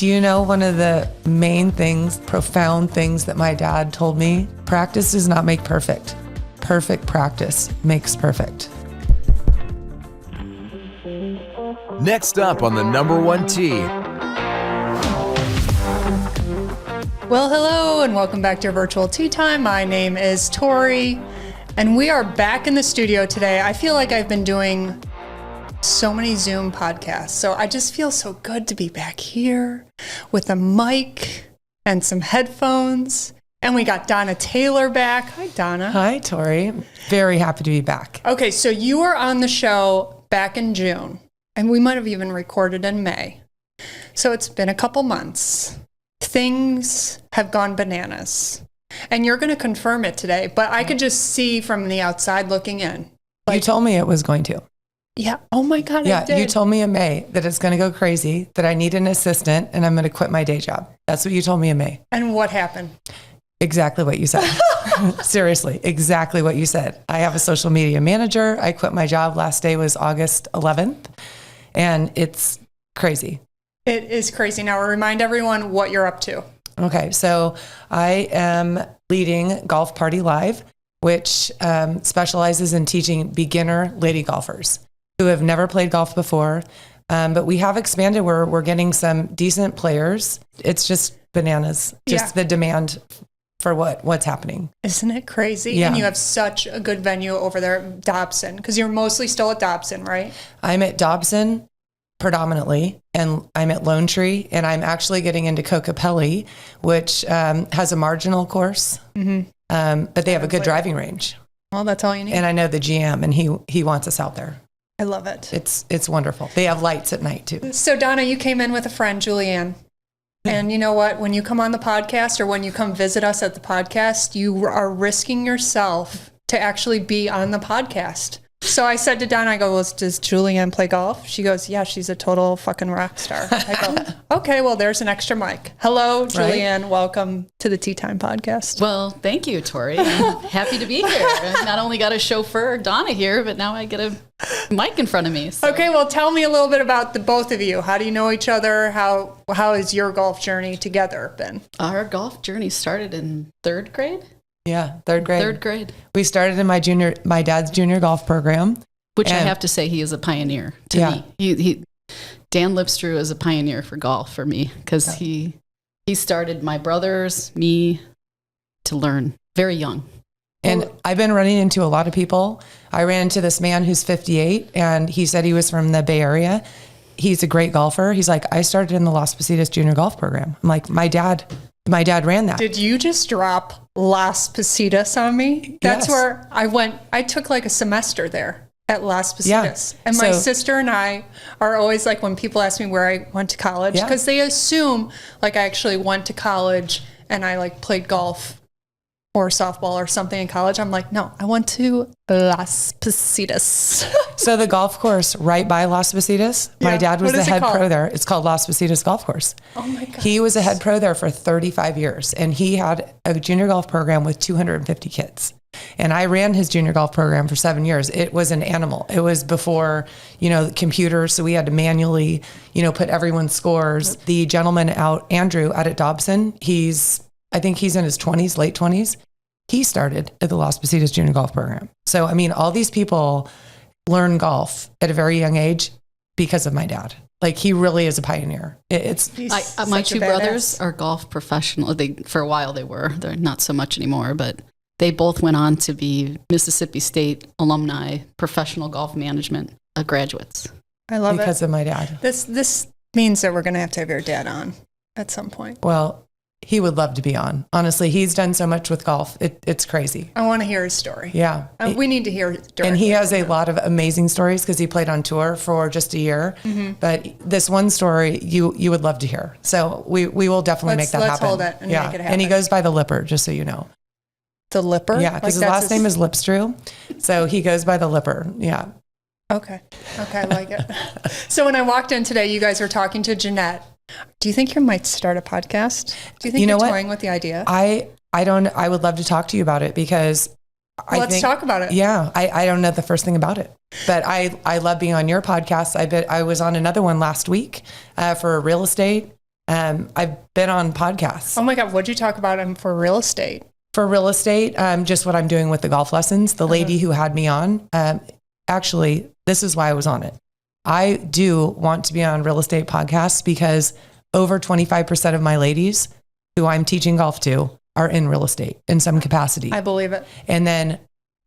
Do you know one of the main things, profound things that my dad told me? Practice does not make perfect. Perfect practice makes perfect. Next up on the number one tee. Well, hello and welcome back to your virtual tea time. My name is Tori and we are back in the studio today. I feel like I've been doing so many Zoom podcasts, so I just feel so good to be back here with a mic and some headphones. And we got Donna Taylor back. Hi, Donna. Hi, Tori. Very happy to be back. Okay, so you were on the show back in June, and we might have even recorded in May. So it's been a couple months. Things have gone bananas. And you're going to confirm it today, but I could just see from the outside looking in. You told me it was going to. Yeah. Oh my God, yeah, I did. You told me in May that it's going to go crazy, that I need an assistant, and I'm going to quit my day job. That's what you told me in May. And what happened? Exactly what you said. Seriously, exactly what you said. I have a social media manager. I quit my job. Last day was August 11th, and it's crazy. It is crazy. Now, remind everyone what you're up to. Okay, so I am leading Golf Party Live, which specializes in teaching beginner lady golfers who have never played golf before. But we have expanded. We're getting some decent players. It's just bananas, just the demand for what's happening. Isn't it crazy? Yeah. And you have such a good venue over there at Dobson, because you're mostly still at Dobson, right? I'm at Dobson predominantly, and I'm at Lone Tree, and I'm actually getting into Kokopelli, which has a marginal course, but they have a good driving range. Well, that's all you need. And I know the GM, and he wants us out there. I love it. It's wonderful. They have lights at night too. So Donna, you came in with a friend, Julianne. And you know what? When you come on the podcast or when you come visit us at the podcast, you are risking yourself to actually be on the podcast. So I said to Donna, I go, well, does Julianne play golf? She goes, yeah, she's a total fucking rock star. I go, okay, well, there's an extra mic. Hello, Julianne. Right? Welcome to the Tea Time Podcast. Well, thank you, Tori. I'm happy to be here. I not only got a chauffeur, Donna, here, but now I get a mic in front of me. So. Okay, well, tell me a little bit about the both of you. How do you know each other? How has your golf journey together been? Our golf journey started in third grade. Yeah, third grade. Third grade. We started in my dad's junior golf program. Which I have to say, he is a pioneer to me. He Dan Lipstrew is a pioneer for golf for me, because he started my brothers, me, to learn very young. And I've been running into a lot of people. I ran into this man who's 58, and he said he was from the Bay Area. He's a great golfer. He's like, I started in the Las Positas junior golf program. I'm like, my dad ran that. Did you just drop Las Positas on me? That's where I went. I took like a semester there at Las Positas. And my sister and I are always like, when people ask me where I went to college, because they assume like I actually went to college and I like played golf or softball or something in college. I'm like, no, I went to Las Positas. So the golf course right by Las Positas, my dad was the head pro there. It's called Las Positas Golf Course. Oh my God. He was a head pro there for 35 years, and he had a junior golf program with 250 kids. And I ran his junior golf program for 7 years. It was an animal. It was before, computers. So we had to manually, put everyone's scores. The gentleman Andrew out at Dobson, I think he's in his 20s, late 20s. He started at the Las Positas Junior Golf Program. So, I mean, all these people learn golf at a very young age because of my dad. Like, he really is a pioneer. My two brothers are golf professional. For a while they were. They're not so much anymore, but they both went on to be Mississippi State alumni, professional golf management graduates. I love it. Because of my dad. This means that we're going to have your dad on at some point. Well, he would love to be on. Honestly, he's done so much with golf. It's crazy. I want to hear his story. Yeah. We need to hear it. And he has a lot of amazing stories because he played on tour for just a year. Mm-hmm. But this one story you would love to hear. So we will definitely make that happen. Let's hold it and make it happen. And he goes by the Lipper, just so you know. The Lipper? Yeah, because his last name is Lipstrew. So he goes by the Lipper. Yeah. Okay, I like it. So when I walked in today, you guys were talking to Jeanette. Do you think you might start a podcast? Do you think you're toying with the idea? I would love to talk to you about it because let's talk about it. Yeah. I don't know the first thing about it, but I love being on your podcast. I was on another one last week for real estate. I've been on podcasts. Oh my God. What'd you talk about for real estate? For real estate, just what I'm doing with the golf lessons. The lady who had me on, actually, this is why I was on it. I do want to be on real estate podcasts because over 25% of my ladies who I'm teaching golf to are in real estate in some capacity. I believe it. And then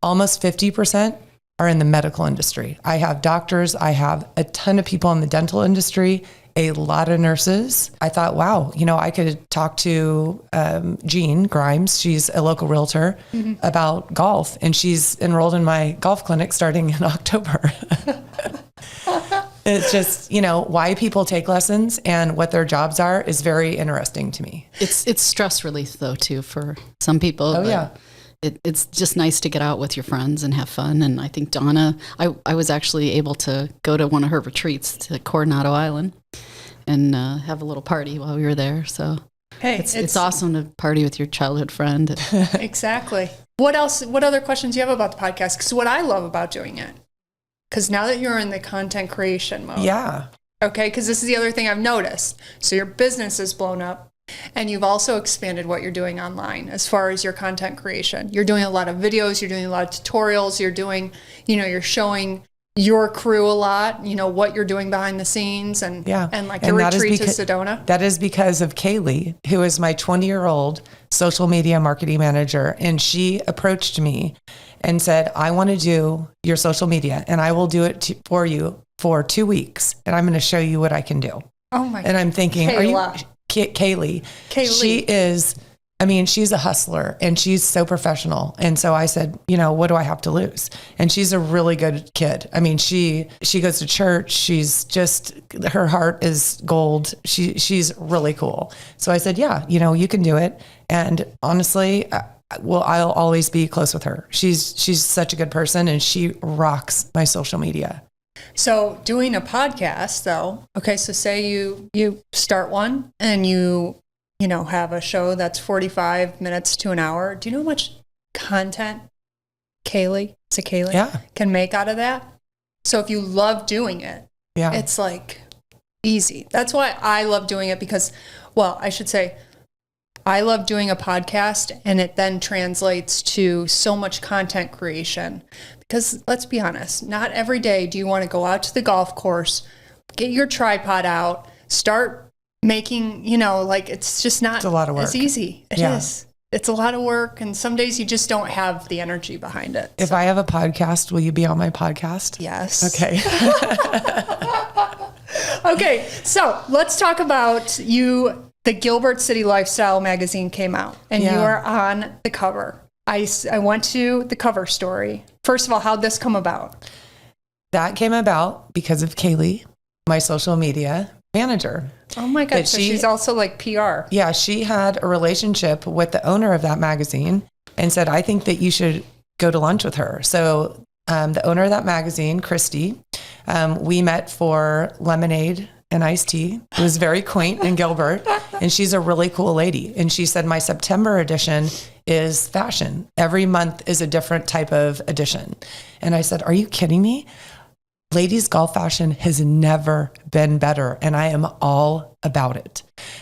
almost 50% are in the medical industry. I have doctors. I have a ton of people in the dental industry, a lot of nurses. I thought, wow, I could talk to Jean Grimes. She's a local realtor about golf, and she's enrolled in my golf clinic starting in October. It's just, why people take lessons and what their jobs are is very interesting to me. It's stress relief though, too, for some people. Oh, yeah. It's just nice to get out with your friends and have fun. And I think Donna, I was actually able to go to one of her retreats to Coronado Island and have a little party while we were there. So hey, it's awesome to party with your childhood friend. Exactly. What else? What other questions do you have about the podcast? Because what I love about doing it, because now that you're in the content creation mode. Yeah. Okay. Because this is the other thing I've noticed. So your business is blown up. And you've also expanded what you're doing online as far as your content creation. You're doing a lot of videos, you're doing a lot of tutorials, you're doing, you're showing your crew a lot, what you're doing behind the scenes and like your retreat to Sedona. That is because of Kaylee, who is my 20-year-old social media marketing manager. And she approached me and said, I want to do your social media and I will do it for you for 2 weeks. And I'm going to show you what I can do. Oh my God. And I'm thinking, Kayla. Kaylee. She is, she's a hustler and she's so professional. And so I said, what do I have to lose? And she's a really good kid. She goes to church. She's just, her heart is gold. She's really cool. So I said, yeah, you can do it. And honestly, I'll always be close with her. She's such a good person and she rocks my social media. So doing a podcast though, okay, so say you start one and you have a show that's 45 minutes to an hour. Do you know how much content Kaylee can make out of that? So if you love doing it, it's like easy. That's why I love doing it because, I should say, I love doing a podcast and it then translates to so much content creation. Because let's be honest, not every day do you want to go out to the golf course, get your tripod out, start making, it's just not it's a lot of work. As easy. It is. It's a lot of work. And some days you just don't have the energy behind it. If I have a podcast, will you be on my podcast? Yes. Okay. Okay. So let's talk about you. The Gilbert City Lifestyle magazine came out and you are on the cover. I went to the cover story. First of all, how'd this come about? That came about because of Kaylee, my social media manager. Oh my God. So she's also like PR. Yeah. She had a relationship with the owner of that magazine and said, I think that you should go to lunch with her. So the owner of that magazine, Christy, we met for lemonade and iced tea. It was very quaint in Gilbert. And she's a really cool lady. And she said, my September edition is fashion. Every month is a different type of edition. And I said, are you kidding me? Ladies golf fashion has never been better. And I am all about it.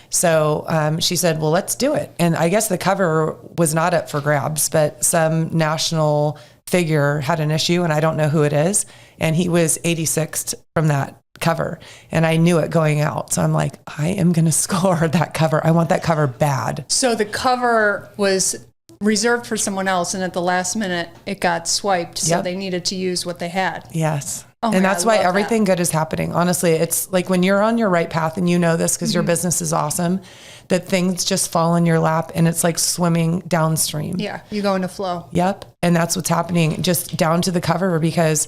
So she said, well, let's do it. And I guess the cover was not up for grabs, but some national figure had an issue and I don't know who it is. And he was 86th from that cover. And I knew it going out. So I'm like, I am going to score that cover. I want that cover bad. So the cover was reserved for someone else. And at the last minute, it got swiped. So they needed to use what they had. Yes. Oh and that's why everything good is happening. Honestly, it's like when you're on your right path and you know this because your business is awesome, that things just fall in your lap and it's like swimming downstream. Yeah. You go into flow. Yep. And that's what's happening just down to the cover because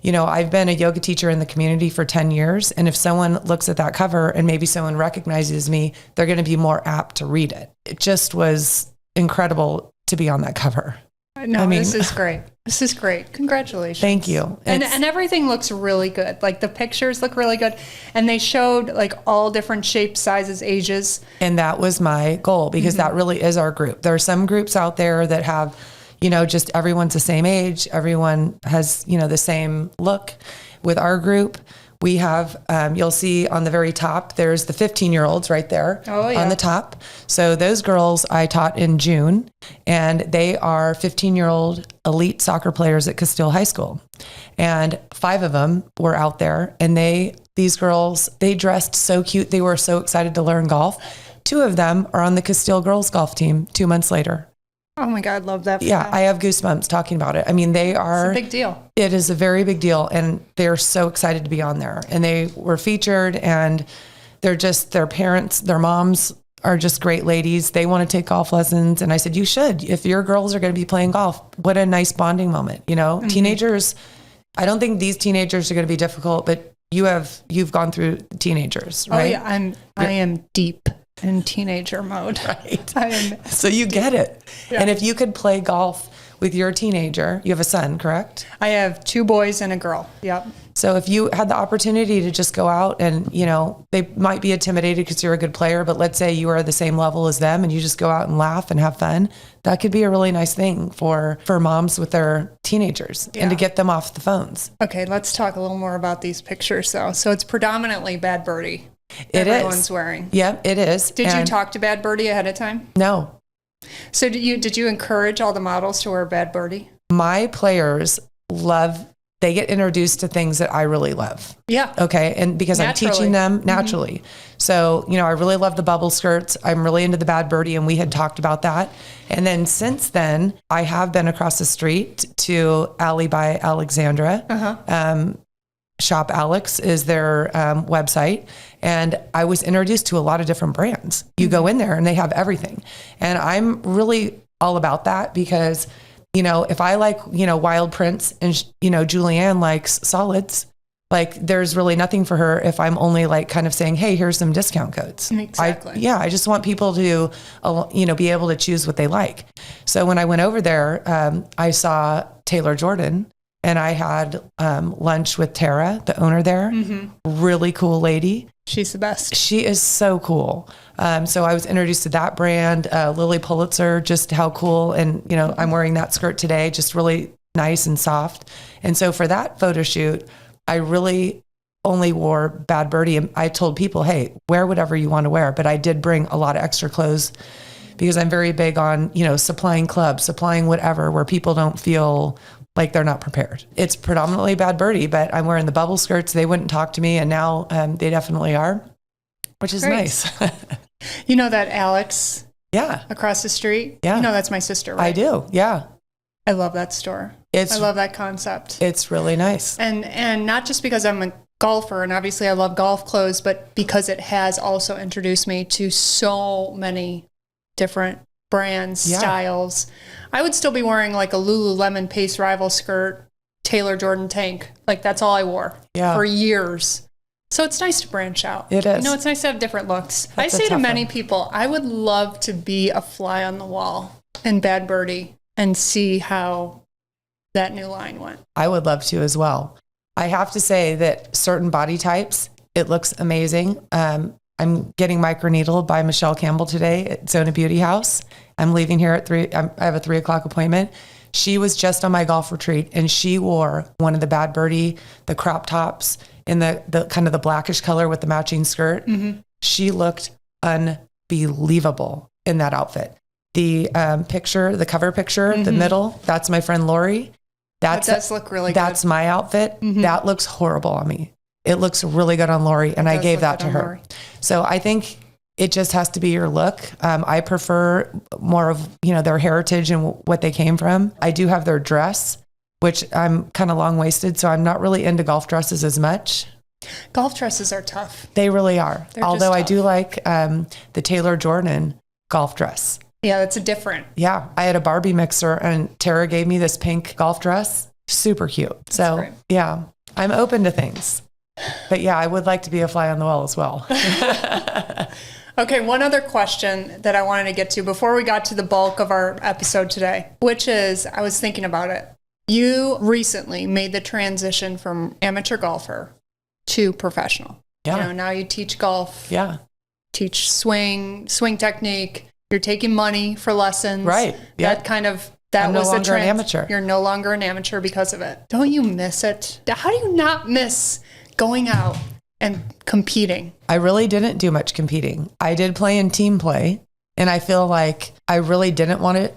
I've been a yoga teacher in the community for 10 years. And if someone looks at that cover and maybe someone recognizes me, they're going to be more apt to read it. It just was incredible to be on that cover. No, this is great. This is great. Congratulations. Thank you. And everything looks really good. Like the pictures look really good. And they showed like all different shapes, sizes, ages. And that was my goal because that really is our group. There are some groups out there that have just everyone's the same age. Everyone has, the same look. With our group, We have, you'll see on the very top, there's the 15-year-olds right there on the top. So those girls I taught in June, and they are 15-year-old elite soccer players at Castile High School. And 5 of them were out there, and these girls, they dressed so cute. They were so excited to learn golf. 2 of them are on the Castile girls golf team 2 months later. Oh my God, love that. Yeah, I have goosebumps talking about it. I mean, it's a big deal. It is a very big deal, and they're so excited to be on there. And they were featured, and their parents, their moms are just great ladies. They want to take golf lessons. And I said, you should. If your girls are going to be playing golf, what a nice bonding moment. Teenagers, I don't think these teenagers are going to be difficult, but you've gone through teenagers, right? Oh yeah, I am deep in teenager mode. Right. So you get it. Yeah. And if you could play golf with your teenager, you have a son, correct? I have 2 boys and a girl. Yep. So if you had the opportunity to just go out and, they might be intimidated because you're a good player, but let's say you are the same level as them and you just go out and laugh and have fun, that could be a really nice thing for moms with their teenagers and to get them off the phones. Okay, let's talk a little more about these pictures though. So it's predominantly Bad Birdie. Everyone's wearing. Yeah, it is. Did you talk to Bad Birdie ahead of time? No. So did you encourage all the models to wear Bad Birdie? My players they get introduced to things that I really love. Yeah. Okay. And because naturally. I'm teaching them naturally. Mm-hmm. So, I really love the bubble skirts. I'm really into the Bad Birdie, and we had talked about that. And then since then, I have been across the street to Alley by Alexandra. Uh-huh. Shop Alex is their website. And I was introduced to a lot of different brands. You go in there and they have everything. And I'm really all about that because, if I like, wild prints and, Julianne likes solids, like there's really nothing for her if I'm only like kind of saying, hey, here's some discount codes. Exactly. I just want people to, be able to choose what they like. So when I went over there, I saw Taylor Jordan. And I had lunch with Tara, the owner there. Mm-hmm. Really cool lady. She's the best. She is so cool. So I was introduced to that brand, Lily Pulitzer, just how cool. And, I'm wearing that skirt today, just really nice and soft. And so for that photo shoot, I really only wore Bad Birdie. And I told people, hey, wear whatever you want to wear. But I did bring a lot of extra clothes because I'm very big on, supplying clubs, supplying whatever, where people don't feel like they're not prepared. It's predominantly Bad Birdie, but I'm wearing the bubble skirts. They wouldn't talk to me, and now they definitely are, which is nice. That Alex? Yeah. Across the street? Yeah. That's my sister, right? I do, yeah. I love that store. I love that concept. It's really nice. And not just because I'm a golfer, and obviously I love golf clothes, but because it has also introduced me to so many different brands, styles. I would still be wearing like a Lululemon Pace Rival skirt, Taylor Jordan tank. Like that's all I wore for years. So it's nice to branch out. It is. It's nice to have different looks. I say to many people, I would love to be a fly on the wall in Bad Birdie and see how that new line went. I would love to as well. I have to say that certain body types, it looks amazing. I'm getting microneedled by Michelle Campbell today at Zona Beauty House. I'm leaving here at 3. I have a 3:00 appointment. She was just on my golf retreat and she wore one of the Bad Birdie, the crop tops in the kind of the blackish color with the matching skirt. Mm-hmm. She looked unbelievable in that outfit. The picture, the cover picture, the middle, that's my friend Lori. That does look really good. That's my outfit. Mm-hmm. That looks horrible on me. It looks really good on Lori, and I gave that to her. Lori. So I think it just has to be your look. I prefer more of, their heritage and what they came from. I do have their dress, which I'm kind of long-waisted, so I'm not really into golf dresses as much. Golf dresses are tough. They really are. Although I do like the Taylor Jordan golf dress. Yeah, that's a different. Yeah, I had a Barbie mixer, and Tara gave me this pink golf dress. Super cute. So, great. Yeah, I'm open to things. But yeah, I would like to be a fly on the wall as well. Okay, one other question that I wanted to get to before we got to the bulk of our episode today, which is, I was thinking about it. You recently made the transition from amateur golfer to professional. Yeah. Now you teach golf. Yeah. Teach swing technique. You're taking money for lessons. Right. Yeah. That was no longer an amateur. You're no longer an amateur because of it. Don't you miss it? How do you not miss going out and competing? I really didn't do much competing. I did play in team play, and I feel like I really didn't want to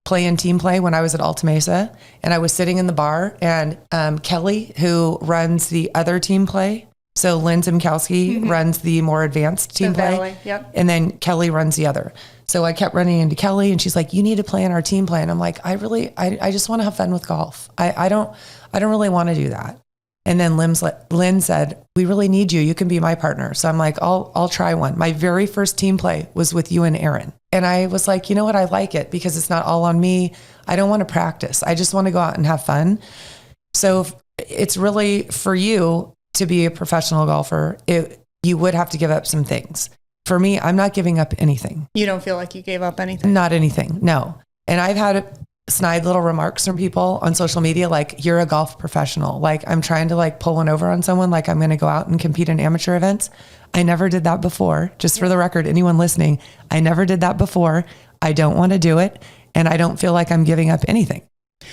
play in team play when I was at Alta Mesa, and I was sitting in the bar, and Kelly, who runs the other team play, so Lynn Zimkowski runs the more advanced team play, and then Kelly runs the other. So I kept running into Kelly, and she's like, "You need to play in our team play," and I'm like, I just want to have fun with golf. I don't really want to do that. And then Lynn said, "We really need you. You can be my partner." So I'm like, I'll try one. My very first team play was with you and Aaron. And I was like, you know what? I like it because it's not all on me. I don't want to practice. I just want to go out and have fun. So it's really for you to be a professional golfer. You would have to give up some things. For me, I'm not giving up anything. You don't feel like you gave up anything? Not anything. No. And I've had snide little remarks from people on social media, like, you're a golf professional. Like, I'm trying to like pull one over on someone. Like, I'm going to go out and compete in amateur events. I never did that before. Just for the record, anyone listening, I never did that before. I don't want to do it. And I don't feel like I'm giving up anything.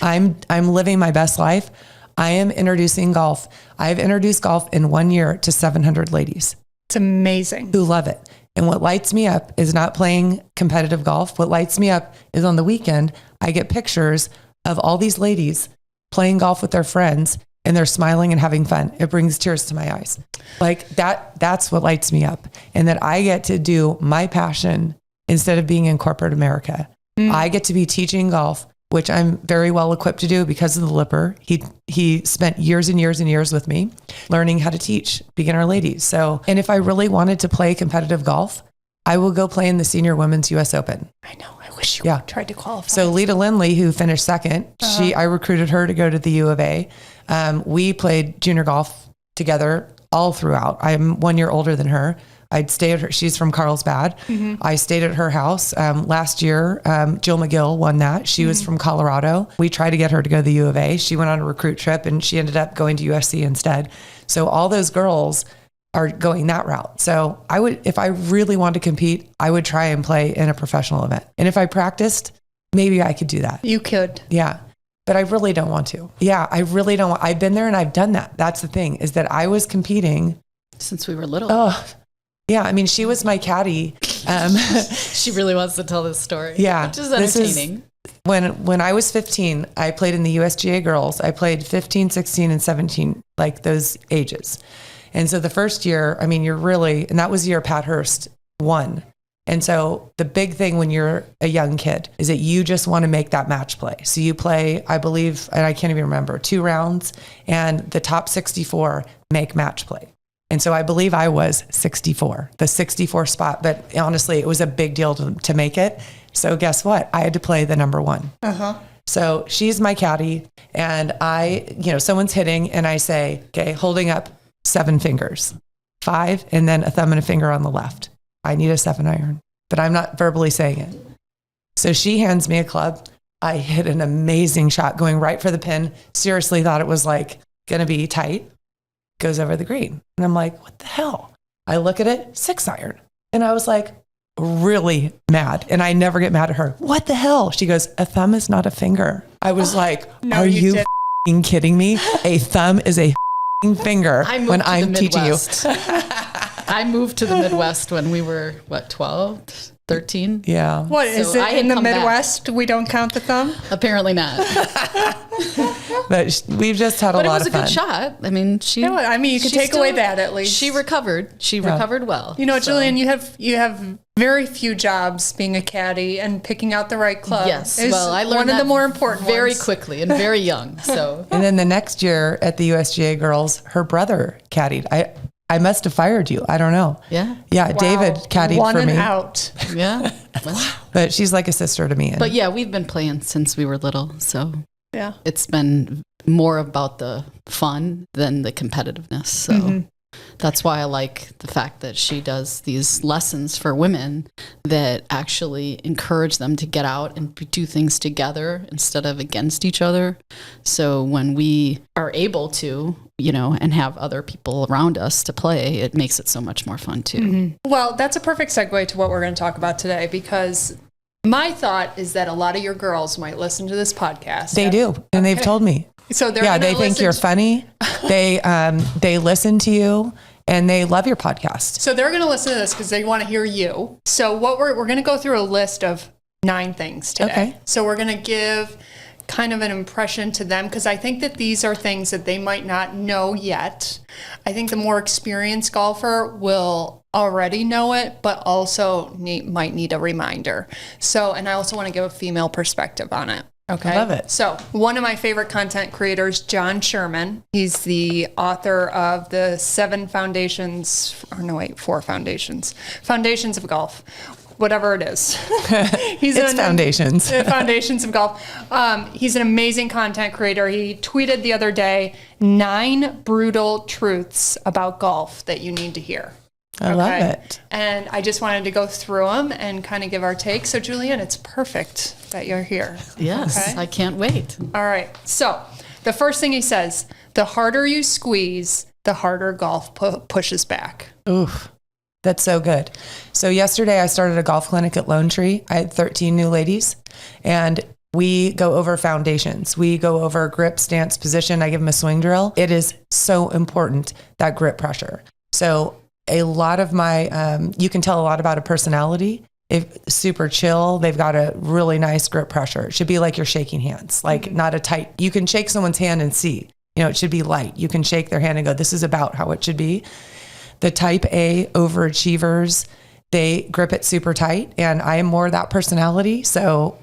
I'm living my best life. I am introducing golf. I've introduced golf in 1 year to 700 ladies. It's amazing. Who love it. And what lights me up is not playing competitive golf. What lights me up is on the weekend, I get pictures of all these ladies playing golf with their friends, and they're smiling and having fun. It brings tears to my eyes. Like that's what lights me up. And that I get to do my passion instead of being in corporate America. I get to be teaching golf, which I'm very well equipped to do because of the Lipper. He spent years and years and years with me learning how to teach beginner ladies. So, and if I really wanted to play competitive golf, I will go play in the Senior Women's US Open. I know. I wish you tried to qualify. So Lita Lindley, who finished second, I recruited her to go to the U of A. We played junior golf together all throughout. I'm 1 year older than her. I'd stay at her. She's from Carlsbad. I stayed at her house. Last year, Jill McGill won that. She was from Colorado. We tried to get her to go to the U of A. She went on a recruit trip and she ended up going to USC instead. So all those girls are going that route. So I would, if I really wanted to compete, I would try and play in a professional event. And if I practiced, maybe I could do that. You could. Yeah. But I really don't want to. Yeah. I really don't want, I've been there and I've done that. That's the thing, is that I was competing since we were little. Oh, yeah. I mean, she was my caddy. She really wants to tell this story. Yeah. Which is entertaining. When I was 15, I played in the USGA girls. I played 15, 16, and 17, like those ages. And so the first year, I mean, and that was the year Pat Hurst won. And so the big thing when you're a young kid is that you just want to make that match play. So you play, I believe, and I can't even remember, 2 rounds, and the top 64 make match play. And so I believe I was 64, the 64 spot. But honestly, it was a big deal to make it. So guess what? I had to play the number 1. So she's my caddy, and someone's hitting, and I say, okay, holding up 7 fingers, 5, and then a thumb and a finger on the left. I need a 7-iron, but I'm not verbally saying it. So she hands me a club. I hit an amazing shot going right for the pin. Seriously thought it was like going to be tight. Goes over the green. And I'm like, what the hell? I look at it, 6-iron. And I was like, really mad. And I never get mad at her. What the hell? She goes, a thumb is not a finger. I was like, are you f***ing kidding me? A thumb is a finger when I'm teaching you. I moved to the Midwest when we were, 12, 13? Yeah. What, is it in the Midwest? We don't count the thumb? Apparently not. But we've just had a lot of fun. But it was a good shot. I mean, you could take away that at least. She recovered. She recovered well. You know, Jillian, you have very few jobs being a caddy and picking out the right club. Yes. Well, I learned one of the more important very ones. quickly and very young. So. And then the next year at the USGA girls, her brother caddied. I must have fired you. I don't know. Yeah. Yeah. Wow. David caddied for me. Out. Yeah. But she's like a sister to me. But yeah, we've been playing since we were little. So yeah, it's been more about the fun than the competitiveness. So that's why I like the fact that she does these lessons for women that actually encourage them to get out and do things together instead of against each other. So when we are able to, and have other people around us to play, it makes it so much more fun too. Well, that's a perfect segue to what we're going to talk about today, because my thought is that a lot of your girls might listen to this podcast. They do. And they've told me. So they think you're funny. They listen to you and they love your podcast. So they're going to listen to this because they want to hear you. So what we're going to go through a list of 9 things today. Okay. So we're going to give kind of an impression to them because I think that these are things that they might not know yet. I think the more experienced golfer will already know it, but also might need a reminder. So, and I also want to give a female perspective on it. Okay. I love it. So one of my favorite content creators, John Sherman, he's the author of the 4 foundations of golf, whatever it is. It's foundations. Foundations of golf. He's an amazing content creator. He tweeted the other day, 9 brutal truths about golf that you need to hear. I love it. And I just wanted to go through them and kind of give our take. So, Julianne, it's perfect that you're here. Yes, okay? I can't wait. All right. So, the first thing he says, the harder you squeeze, the harder golf pushes back. Oof, that's so good. So, yesterday I started a golf clinic at Lone Tree. I had 13 new ladies, and we go over foundations. We go over grip, stance, position. I give them a swing drill. It is so important, that grip pressure. So, a lot of my, you can tell a lot about a personality. If super chill, they've got a really nice grip pressure. It should be like you're shaking hands, like not a tight, you can shake someone's hand and see, it should be light. You can shake their hand and go, this is about how it should be. The type A overachievers, they grip it super tight, and I am more that personality. So,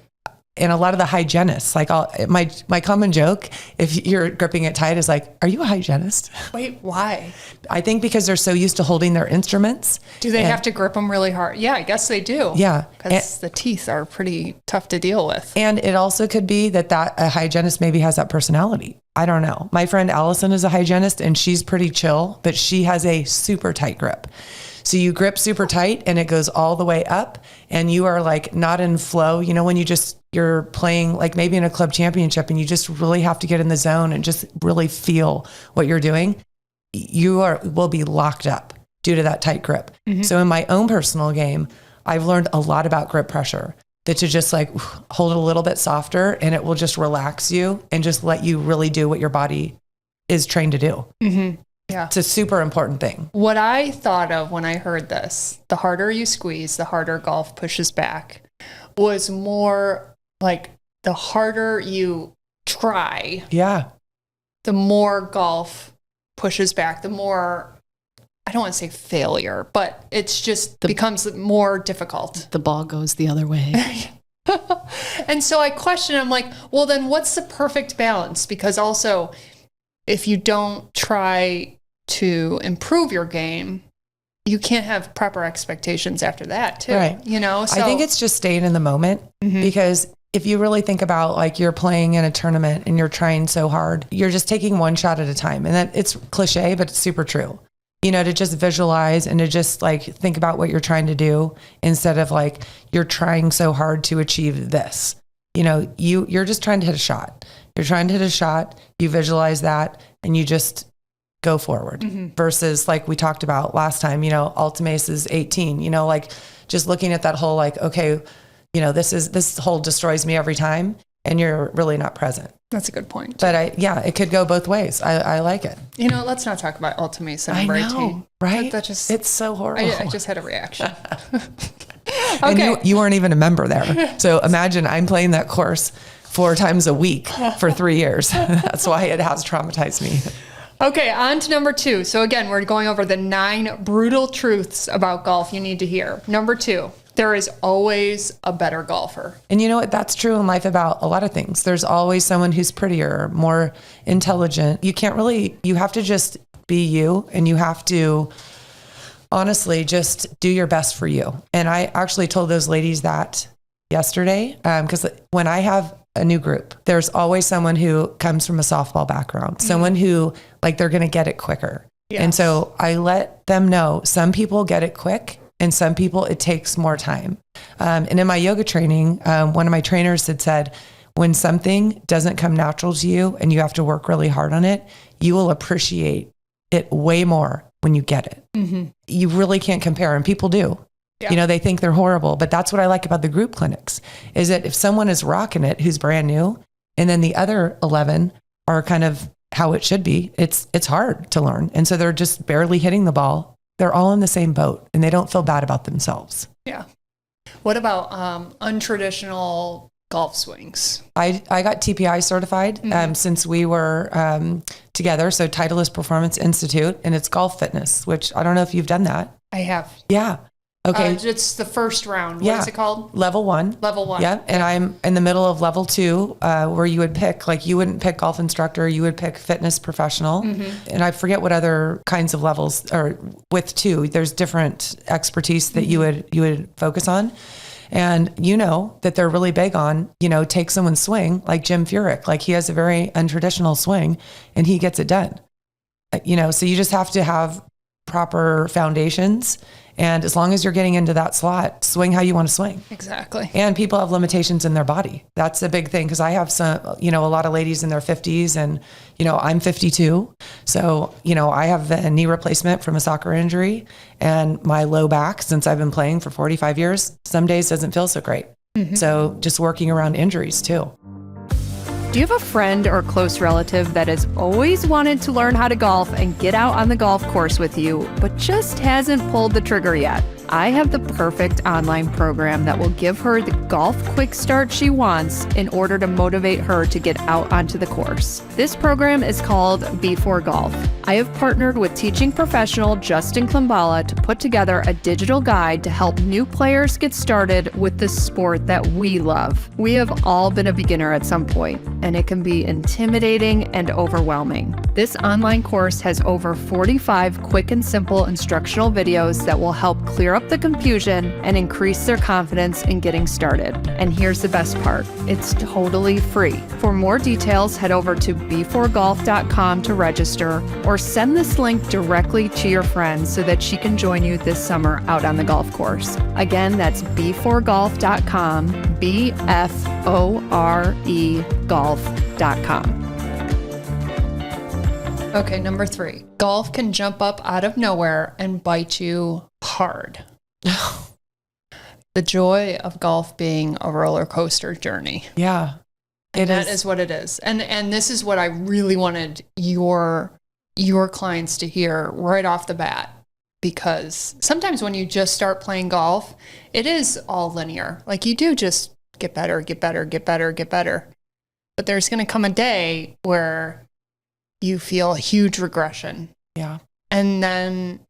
and a lot of the hygienists, like my common joke, if you're gripping it tight, is like, are you a hygienist? Wait, why? I think because they're so used to holding their instruments. Do they have to grip them really hard? Yeah, I guess they do. Yeah. Because the teeth are pretty tough to deal with. And it also could be that a hygienist maybe has that personality. I don't know. My friend Allison is a hygienist and she's pretty chill, but she has a super tight grip. So you grip super tight and it goes all the way up and you are like not in flow. When you're playing like maybe in a club championship and you just really have to get in the zone and just really feel what you're doing, will be locked up due to that tight grip. Mm-hmm. So in my own personal game, I've learned a lot about grip pressure, that to just like hold it a little bit softer and it will just relax you and just let you really do what your body is trained to do. Mm-hmm. Yeah. It's a super important thing. What I thought of when I heard this, the harder you squeeze, the harder golf pushes back, was more like the harder you try. Yeah. The more golf pushes back, the more, I don't want to say failure, but it's just becomes more difficult. The ball goes the other way. And so I question, I'm like, well, then what's the perfect balance? Because also, if you don't try to improve your game, you can't have proper expectations after that too. Right. So I think it's just staying in the moment, mm-hmm. because if you really think about like you're playing in a tournament and you're trying so hard, you're just taking one shot at a time. And that it's cliche, but it's super true. To just visualize and to just like think about what you're trying to do instead of like you're trying so hard to achieve this. You're just trying to hit a shot. You're trying to hit a shot, you visualize that and you just go forward, mm-hmm. versus like we talked about last time, Ultimace is 18, like just looking at that whole, like, okay, this hole destroys me every time and you're really not present. That's a good point. But it could go both ways. I like it. Let's not talk about Ultimace number 18. Right? That just, it's so horrible. I just had a reaction. Okay. And you weren't even a member there. So imagine I'm playing that course 4 times a week for 3 years. That's why it has traumatized me. Okay, on to number 2. So again, we're going over the 9 brutal truths about golf you need to hear. Number 2, there is always a better golfer. And you know what? That's true in life about a lot of things. There's always someone who's prettier, more intelligent. You have to just be you, and you have to honestly just do your best for you. And I actually told those ladies that yesterday, because when I have a new group, there's always someone who comes from a softball background, someone who like they're going to get it quicker. Yes. And so I let them know some people get it quick and some people it takes more time. And in my yoga training, one of my trainers had said, when something doesn't come natural to you and you have to work really hard on it, you will appreciate it way more when you get it. Mm-hmm. You really can't compare, and people do. Yeah. They think they're horrible, but that's what I like about the group clinics is that if someone is rocking it, who's brand new, and then the other 11 are kind of how it should be. It's hard to learn. And so they're just barely hitting the ball. They're all in the same boat and they don't feel bad about themselves. Yeah. What about untraditional golf swings? I got TPI certified since we were together. So Titleist Performance Institute, and it's golf fitness, which I don't know if you've done that. I have. Yeah. Okay. It's the first round. What is it called? Level 1. Level 1. Yeah. And I'm in the middle of level 2, where you would pick, like you wouldn't pick golf instructor, you would pick fitness professional. And I forget what other kinds of levels are with 2. There's different expertise that you would focus on. And you know that they're really big on, take someone's swing, like Jim Furyk, like he has a very untraditional swing and he gets it done. So you just have to have proper foundations. And as long as you're getting into that slot, swing how you want to swing. Exactly. And people have limitations in their body. That's a big thing. Cause I have some, a lot of ladies in their 50s and, I'm 52. So, I have a knee replacement from a soccer injury and my low back since I've been playing for 45 years, some days doesn't feel so great. So just working around injuries too. Do you have a friend or close relative that has always wanted to learn how to golf and get out on the golf course with you, but just hasn't pulled the trigger yet? I have the perfect online program that will give her the golf quick start she wants in order to motivate her to get out onto the course. This program is called Before Golf. I have partnered with teaching professional Justin Klimbala to put together a digital guide to help new players get started with the sport that we love. We have all been a beginner at some point, and it can be intimidating and overwhelming. This online course has over 45 quick and simple instructional videos that will help clear up the confusion and increase their confidence in getting started. And here's the best part, it's totally free. For more details, head over to beforegolf.com to register or send this link directly to your friend so that she can join you this summer out on the golf course. Again, that's beforegolf.com, BFORE golf.com. Okay, number 3. Golf can jump up out of nowhere and bite you hard. The joy of golf being a roller coaster journey. Yeah. That is what it is. And this is what I really wanted your clients to hear right off the bat. Because sometimes when you just start playing golf, it is all linear. Like you do just get better, get better, get better, get better. But there's going to come a day where you feel a huge regression. Yeah. And then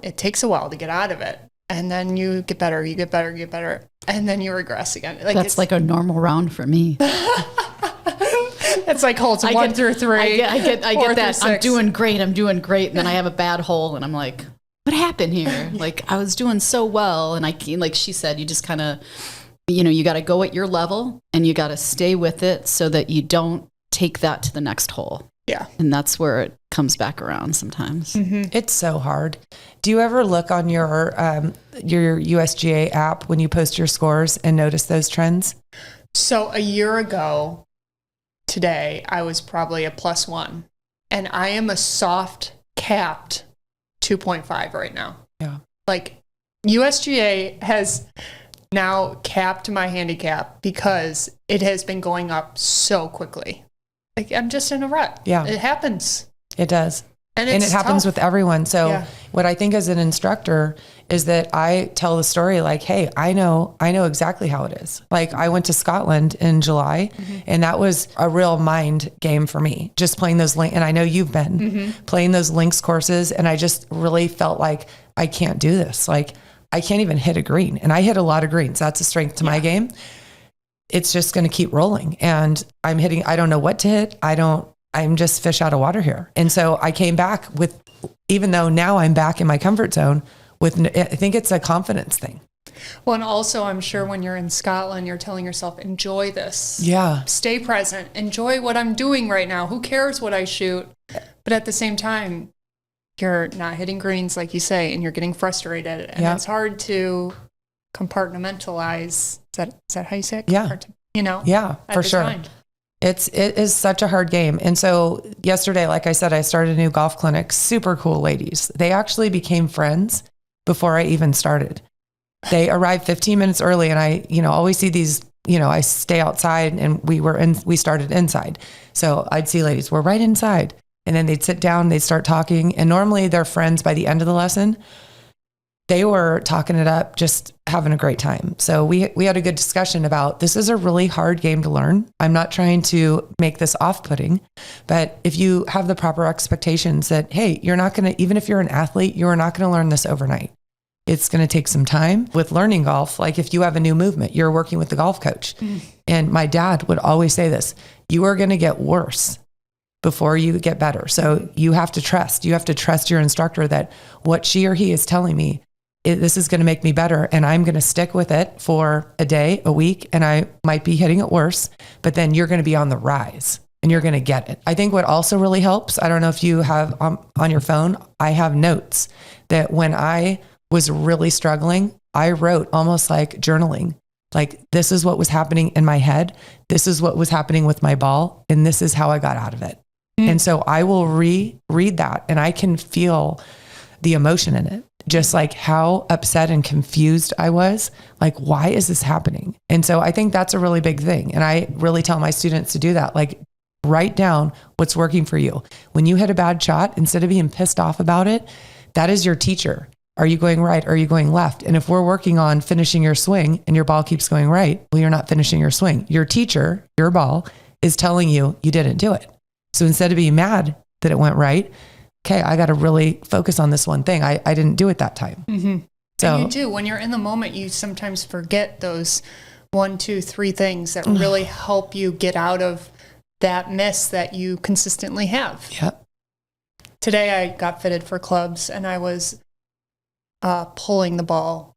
it takes a while to get out of it. And then you get better, you get better, get better. And then you regress again. That's like a normal round for me. It's like holes 1 through 3. I get that. I'm doing great. And then I have a bad hole and I'm like, what happened here? Like I was doing so well. And like she said, you just kind of, you got to go at your level and you got to stay with it so that you don't take that to the next hole. Yeah. And that's where it comes back around sometimes. It's so hard. Do you ever look on your USGA app when you post your scores and notice those trends? So a year ago today, I was probably a +1 and I am a soft capped 2.5 right now. Yeah. Like USGA has now capped my handicap because it has been going up so quickly. Like I'm just in a rut. Yeah. It happens. It does. And it happens with everyone. So what I think as an instructor is that I tell the story like, hey, I know exactly how it is. Like I went to Scotland in July and that was a real mind game for me. Just playing those and I know you've been playing those links courses. And I just really felt like I can't do this. Like I can't even hit a green. And I hit a lot of greens. That's a strength to my game. It's just going to keep rolling. And I don't know what to hit. I'm just fish out of water here. And so I came back even though now I'm back in my comfort zone I think it's a confidence thing. Well, and also I'm sure when you're in Scotland, you're telling yourself, enjoy this. Yeah. Stay present. Enjoy what I'm doing right now. Who cares what I shoot? But at the same time, you're not hitting greens like you say, and you're getting frustrated. And it's hard to compartmentalize. Is that how you say it? Yeah. Yeah, for sure. Time. It is such a hard game. And so yesterday, like I said, I started a new golf clinic, super cool ladies. They actually became friends before I even started. They arrived 15 minutes early and I, always see these I stay outside, and we started inside. So I'd see ladies, we're right inside. And then they'd sit down, they'd start talking. And normally they're friends by the end of the lesson. They were talking it up, just having a great time. So we had a good discussion about, this is a really hard game to learn. I'm not trying to make this off-putting, but if you have the proper expectations that, hey, you're not going to, even if you're an athlete, you are not going to learn this overnight. It's going to take some time. With learning golf, like if you have a new movement, you're working with the golf coach. And my dad would always say this, you are going to get worse before you get better. So you have to trust your instructor that what she or he is telling me, this is going to make me better, and I'm going to stick with it for a day, a week, and I might be hitting it worse, but then you're going to be on the rise and you're going to get it. I think what also really helps, I don't know if you have on your phone, I have notes that when I was really struggling, I wrote almost like journaling. Like, this is what was happening in my head. This is what was happening with my ball. And this is how I got out of it. And so I will reread that, and I can feel the emotion in it. Just like how upset and confused I was, like, why is this happening? And so I think that's a really big thing. And I really tell my students to do that. Like, write down what's working for you. When you hit a bad shot, instead of being pissed off about it, that is your teacher. Are you going right? Are you going left? And if we're working on finishing your swing and your ball keeps going right, well, you're not finishing your swing. Your teacher, your ball, is telling you you didn't do it. So instead of being mad that it went right, okay, I got to really focus on this one thing. I didn't do it that time. So and you do. When you're in the moment, you sometimes forget those 1, 2, 3 things that really help you get out of that miss that you consistently have. Yep. Today I got fitted for clubs, and I was pulling the ball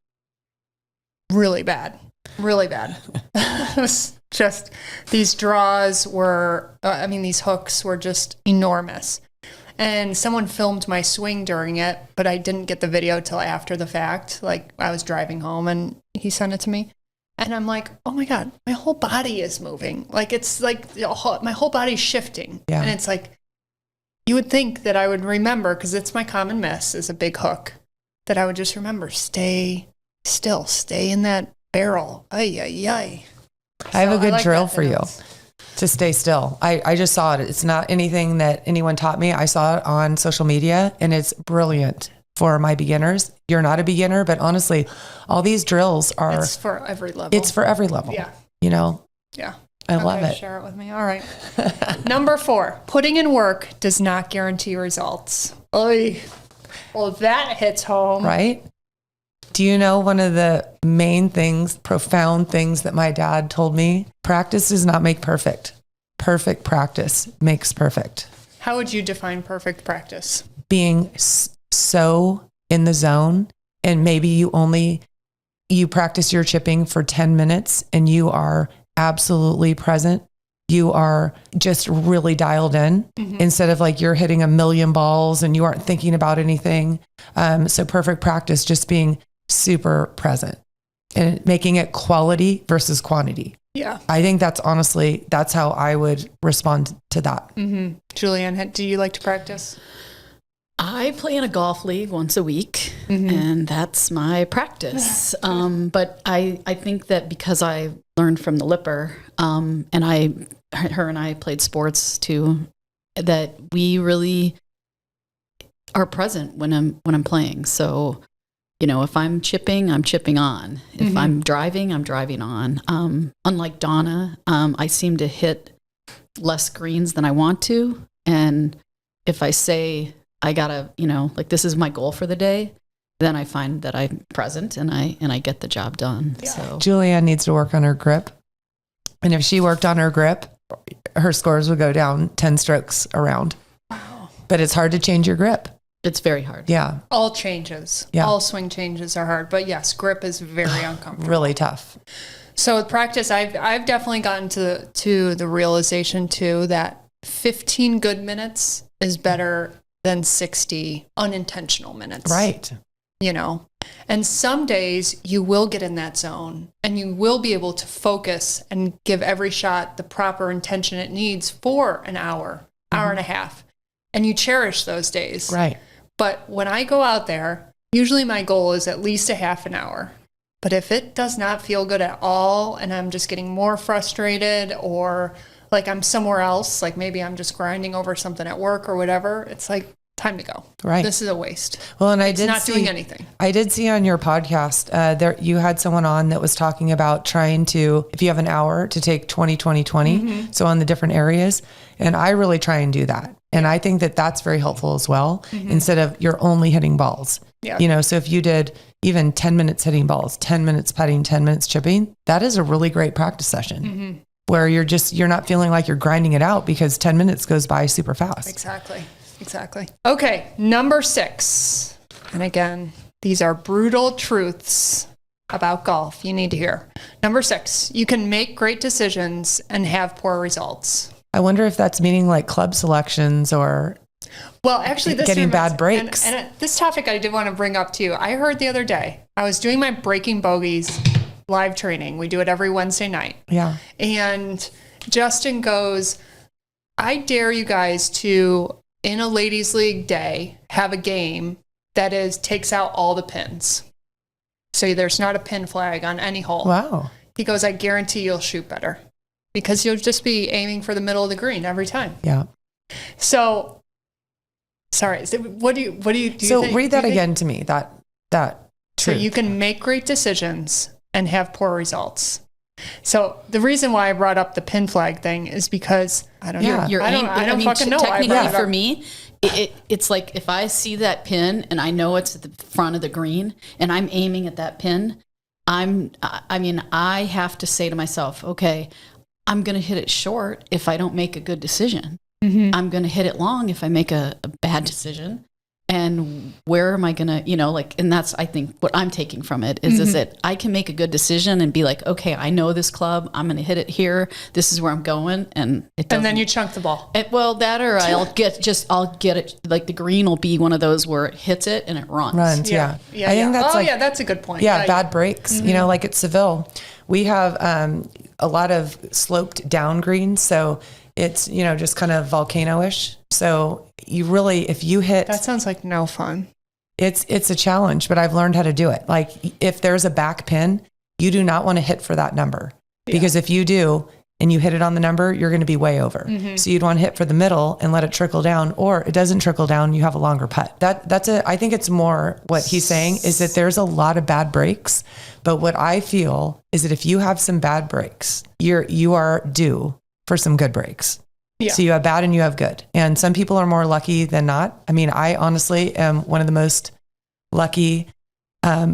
really bad. It was just, these draws were, these hooks were just enormous. And someone filmed my swing during it, but I didn't get the video till after the fact. Like, I was driving home and he sent it to me. And I'm like, oh my God, my whole body is moving. Like, it's like my whole body's shifting. Yeah. And it's like, you would think that I would remember, because it's my common miss is a big hook, that I would just remember, stay still, stay in that barrel. Ay, ay, ay. I have a good drill for you. To stay still. I just saw it. It's not anything that anyone taught me. I saw it on social media, and it's brilliant for my beginners. You're not a beginner, but honestly, all these drills are... It's for every level. It's for every level. Yeah. Yeah. I love it. Share it with me. All right. Number 4, putting in work does not guarantee results. Oy. Well, that hits home. Right? Do you know one of the main things, profound things that my dad told me? Practice does not make perfect. Perfect practice makes perfect. How would you define perfect practice? Being so in the zone, and maybe you practice your chipping for 10 minutes and you are absolutely present. You are just really dialed in instead of like you're hitting a million balls and you aren't thinking about anything. So perfect practice, just being super present and making it quality versus quantity. Yeah. I think that's how I would respond to that. Julianne, do you like to practice? I play in a golf league once a week, and that's my practice. But I think that because I learned from the Lipper, and her and I played sports too, that we really are present when I'm playing. So, if I'm chipping, I'm chipping on. If I'm driving, I'm driving on. Unlike Donna, I seem to hit less greens than I want to. And if I say I gotta, like this is my goal for the day, then I find that I'm present and I get the job done. Yeah. So Julianne needs to work on her grip. And if she worked on her grip, her scores would go down 10 strokes around. Wow. But it's hard to change your grip. It's very hard. Yeah. All changes. Yeah. All swing changes are hard. But yes, grip is very uncomfortable. Really tough. So with practice, I've definitely gotten to the realization too that 15 good minutes is better than 60 unintentional minutes. Right. And some days you will get in that zone and you will be able to focus and give every shot the proper intention it needs for an hour and a half. And you cherish those days. Right. But when I go out there, usually my goal is at least a half an hour. But if it does not feel good at all and I'm just getting more frustrated, or like I'm somewhere else, like maybe I'm just grinding over something at work or whatever, it's like, time to go. Right. This is a waste. Well, and it's not doing anything. I did see on your podcast, there you had someone on that was talking about trying to, if you have an hour, to take 20, 20, 20. So on the different areas. And I really try and do that. And I think that that's very helpful as well, instead of you're only hitting balls. Yeah. You know, so if you did even 10 minutes hitting balls, 10 minutes putting, 10 minutes chipping, that is a really great practice session where you're not feeling like you're grinding it out because 10 minutes goes by super fast. Exactly. Okay. Number 6. And again, these are brutal truths about golf you need to hear. Number 6, you can make great decisions and have poor results. I wonder if that's meaning like club selections or well, actually, this getting bad breaks. And this topic I did want to bring up too. I heard the other day, I was doing my breaking bogeys live training. We do it every Wednesday night. Yeah. And Justin goes, I dare you guys to, in a ladies league day, have a game that takes out all the pins. So there's not a pin flag on any hole. Wow. He goes, I guarantee you'll shoot better because you'll just be aiming for the middle of the green every time. Yeah. So, sorry. What do you think? So read that again to me. That so you can make great decisions and have poor results. So the reason why I brought up the pin flag thing is because I don't know. I don't fucking know. Technically, for me, it's like if I see that pin and I know it's at the front of the green and I'm aiming at that pin, I have to say to myself, okay, I'm going to hit it short if I don't make a good decision. I'm going to hit it long if I make a bad decision. And where am I going to, and that's, I think, what I'm taking from it is that I can make a good decision and be like, okay, I know this club, I'm going to hit it here. This is where I'm going. And it doesn't. And then you chunk the ball. I'll get it. Like the green will be one of those where it hits it and it runs. Yeah. I think that's that's a good point. Yeah. Bad breaks, like at Seville, we have a lot of sloped down greens. So it's, just kind of volcano-ish. So you really, if you hit... That sounds like no fun. It's a challenge, but I've learned how to do it. Like if there's a back pin, you do not want to hit for that number because if you do and you hit it on the number, you're going to be way over. So you'd want to hit for the middle and let it trickle down, or it doesn't trickle down. You have a longer putt. I think it's more what he's saying is that there's a lot of bad breaks. But what I feel is that if you have some bad breaks, you are due for some good breaks. Yeah. So you have bad and you have good. And some people are more lucky than not. I mean, I honestly am one of the most lucky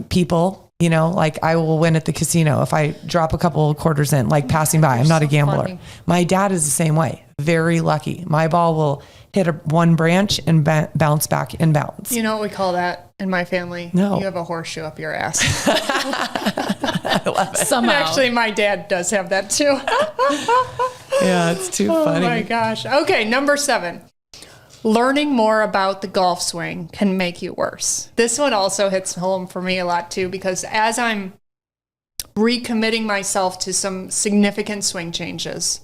people, like I will win at the casino if I drop a couple of quarters in, like passing by. I'm not a gambler. Funny. My dad is the same way. Very lucky. My ball will hit one branch and bounce back inbounds. You know what we call that in my family? No. You have a horseshoe up your ass. I love it. Somehow. And actually, my dad does have that too. Yeah, it's too funny. Oh my gosh. Okay, number 7. Learning more about the golf swing can make you worse. This one also hits home for me a lot too, because as I'm recommitting myself to some significant swing changes,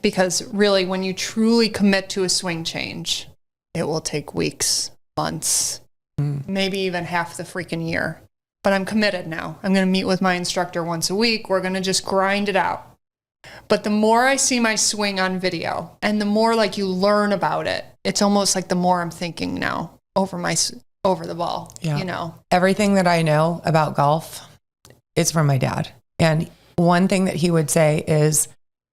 because really when you truly commit to a swing change, it will take weeks, months, maybe even half the freaking year. But I'm committed now. I'm going to meet with my instructor once a week. We're going to just grind it out. But the more I see my swing on video and the more like you learn about it, it's almost like the more I'm thinking now over the ball, Everything that I know about golf is from my dad. And one thing that he would say is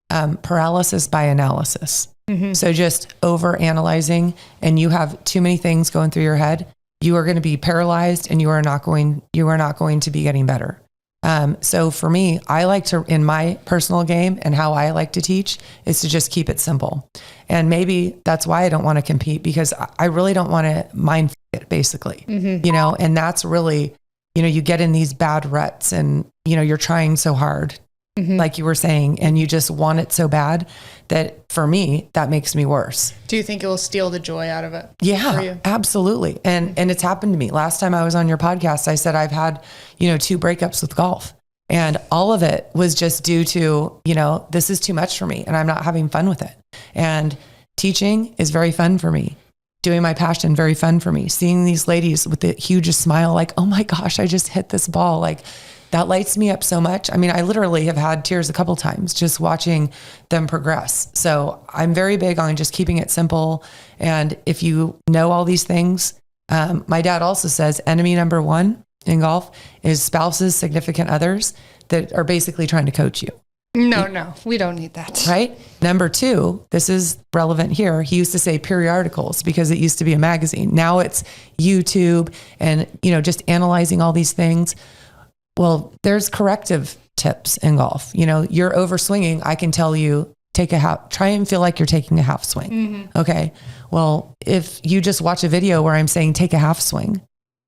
paralysis by analysis. So just over analyzing and you have too many things going through your head, you are going to be paralyzed and you are not going to be getting better. So for me, I like to, in my personal game and how I like to teach is to just keep it simple. And maybe that's why I don't want to compete, because I really don't want to mind it basically, and that's really, you get in these bad ruts and, you're trying so hard, like you were saying, and you just want it so bad that for me, that makes me worse. Do you think it will steal the joy out of it? Yeah, absolutely. And it's happened to me. Last time I was on your podcast, I said I've had, 2 breakups with golf, and all of it was just due to, this is too much for me and I'm not having fun with it. And teaching is very fun for me. Doing my passion, very fun for me. Seeing these ladies with the hugest smile, like, oh my gosh, I just hit this ball. Like, that lights me up so much. I mean, I literally have had tears a couple times just watching them progress. So I'm very big on just keeping it simple. And if you know all these things, my dad also says enemy number one in golf is spouses, significant others that are basically trying to coach you. No, we don't need that. Right? Number two, this is relevant here. He used to say periodicals because it used to be a magazine. Now it's YouTube and, just analyzing all these things. Well, there's corrective tips in golf. You're overswinging. I can tell you, try and feel like you're taking a half swing. Mm-hmm. Okay. Well, if you just watch a video where I'm saying take a half swing,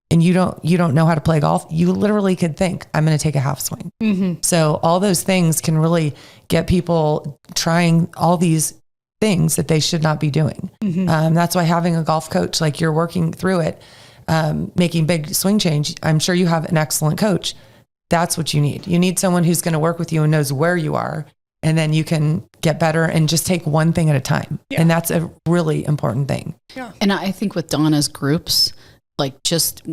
and you don't know how to play golf, you literally could think, I'm going to take a half swing. Mm-hmm. So all those things can really get people trying all these things that they should not be doing. Mm-hmm. That's why having a golf coach, like you're working through it, making big swing change. I'm sure you have an excellent coach. That's what you need. You need someone who's going to work with you and knows where you are. And then you can get better and just take one thing at a time. Yeah. And that's a really important thing. Yeah. And I think with Donna's groups, like just,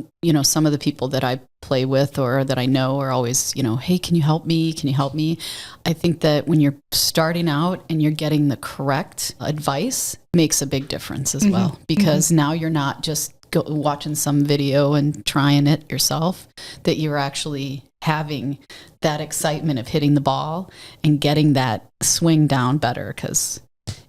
some of the people that I play with or that I know are always, hey, can you help me? Can you help me? I think that when you're starting out and you're getting the correct advice makes a big difference as well, because now you're not just watching some video and trying it yourself, that you're actually having that excitement of hitting the ball and getting that swing down better, because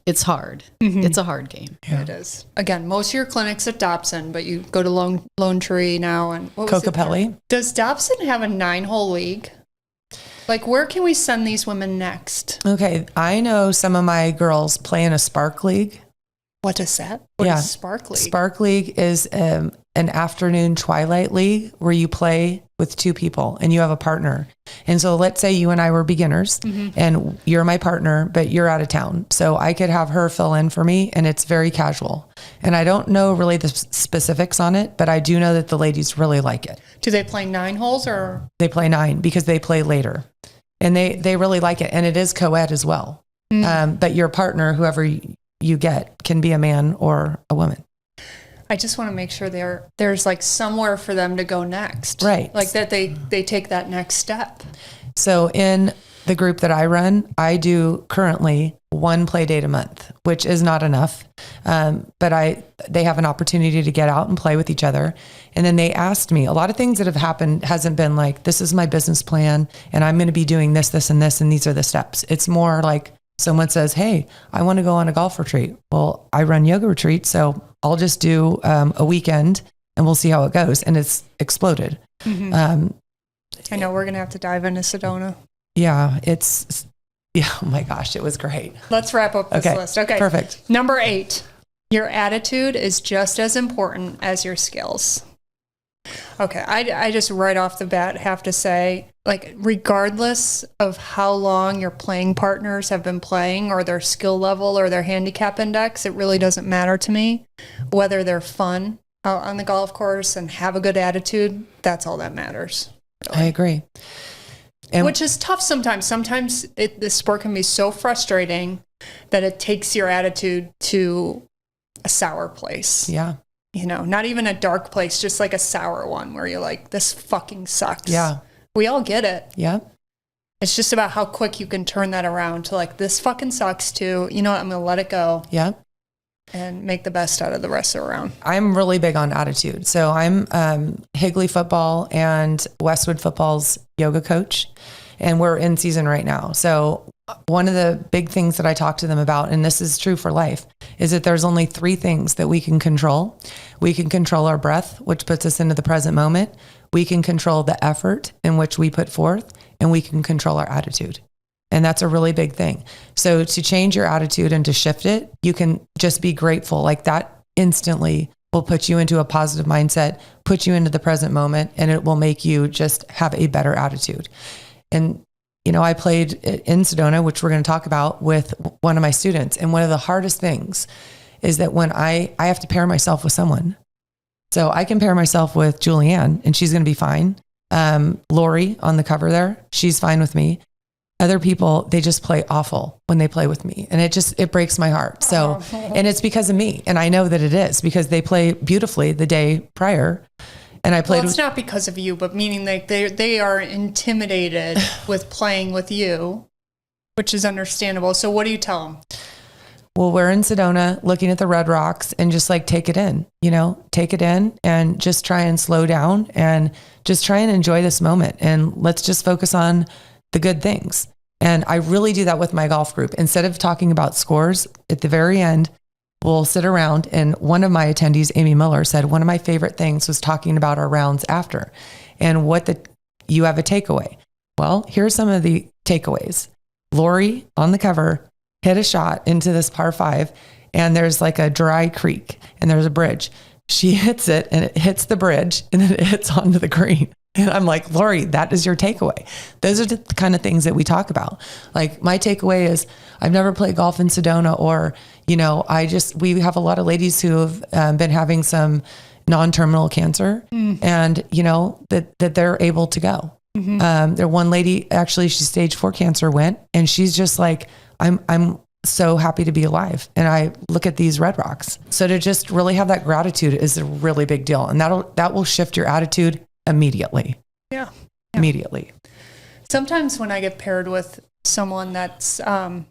it's hard. Mm-hmm. It's a hard game. Yeah. It is. Again, most of your clinics at Dobson, but you go to Lone Tree now and Kokopelli. Does Dobson have a 9-hole league? Like, where can we send these women next? Okay. I know some of my girls play in a Spark League. What is that? What is Spark League? Spark League is an afternoon twilight league where you play with 2 people and you have a partner. And so let's say you and I were beginners and you're my partner, but you're out of town. So I could have her fill in for me, and it's very casual. And I don't know really the specifics on it, but I do know that the ladies really like it. Do they play 9 holes or? They play 9 because they play later, and they really like it. And it is co-ed as well. But your partner, whoever you get, can be a man or a woman. I just want to make sure there's like somewhere for them to go next. Right. Like that they take that next step. So in the group that I run, I do currently 1 play date a month, which is not enough. But they have an opportunity to get out and play with each other. And then they asked me, a lot of things that have happened hasn't been like, this is my business plan and I'm going to be doing this, this, and this, and these are the steps. It's more like someone says, hey, I want to go on a golf retreat. Well, I run yoga retreats, so I'll just do a weekend and we'll see how it goes. And it's exploded. Mm-hmm. I know we're going to have to dive into Sedona. Yeah, oh my gosh, it was great. Let's wrap up this list. Okay. Perfect. Number 8, your attitude is just as important as your skills. Okay. I just right off the bat have to say, like, regardless of how long your playing partners have been playing or their skill level or their handicap index, it really doesn't matter to me. Whether they're fun out on the golf course and have a good attitude, that's all that matters. Really. I agree. Which is tough sometimes. Sometimes the sport can be so frustrating that it takes your attitude to a sour place. Yeah. Not even a dark place, just like a sour one where you're like, this fucking sucks. Yeah. We all get it. Yeah. It's just about how quick you can turn that around to like, this fucking sucks too. You know what? I'm going to let it go. Yeah. And make the best out of the rest of the round. I'm really big on attitude. So I'm Higley football and Westwood football's yoga coach. And we're in season right now. So one of the big things that I talk to them about, and this is true for life, is that there's only 3 things that we can control. We can control our breath, which puts us into the present moment. We can control the effort in which we put forth, and we can control our attitude. And that's a really big thing. So to change your attitude and to shift it, you can just be grateful. Like that instantly will put you into a positive mindset, put you into the present moment, and it will make you just have a better attitude. And I played in Sedona, which we're going to talk about, with one of my students. And one of the hardest things is that when I have to pair myself with someone. So I can pair myself with Julianne and she's going to be fine. Lori on the cover there, she's fine with me. Other people, they just play awful when they play with me. And it breaks my heart. So, and it's because of me. And I know that it is because they play beautifully the day prior. And I played. Well, it's not because of you, but meaning they are intimidated with playing with you, which is understandable. So what do you tell them? Well, we're in Sedona looking at the red rocks and just like take it in, take it in and just try and slow down and just try and enjoy this moment. And let's just focus on the good things. And I really do that with my golf group. Instead of talking about scores at the very end, we'll sit around, and one of my attendees, Amy Miller, said one of my favorite things was talking about our rounds after and you have a takeaway. Well, here's some of the takeaways. Lori on the cover hit a shot into this par 5, and there's like a dry creek and there's a bridge. She hits it and it hits the bridge and then it hits onto the green. And I'm like, Lori, that is your takeaway. Those are the kind of things that we talk about. Like my takeaway is I've never played golf in Sedona, or, we have a lot of ladies who have been having some non-terminal cancer and, that they're able to go. There one lady, actually, she's stage 4 cancer went, and she's just like, I'm so happy to be alive. And I look at these red rocks. So to just really have that gratitude is a really big deal. And that will shift your attitude immediately. Yeah. Immediately. Sometimes when I get paired with someone that's, a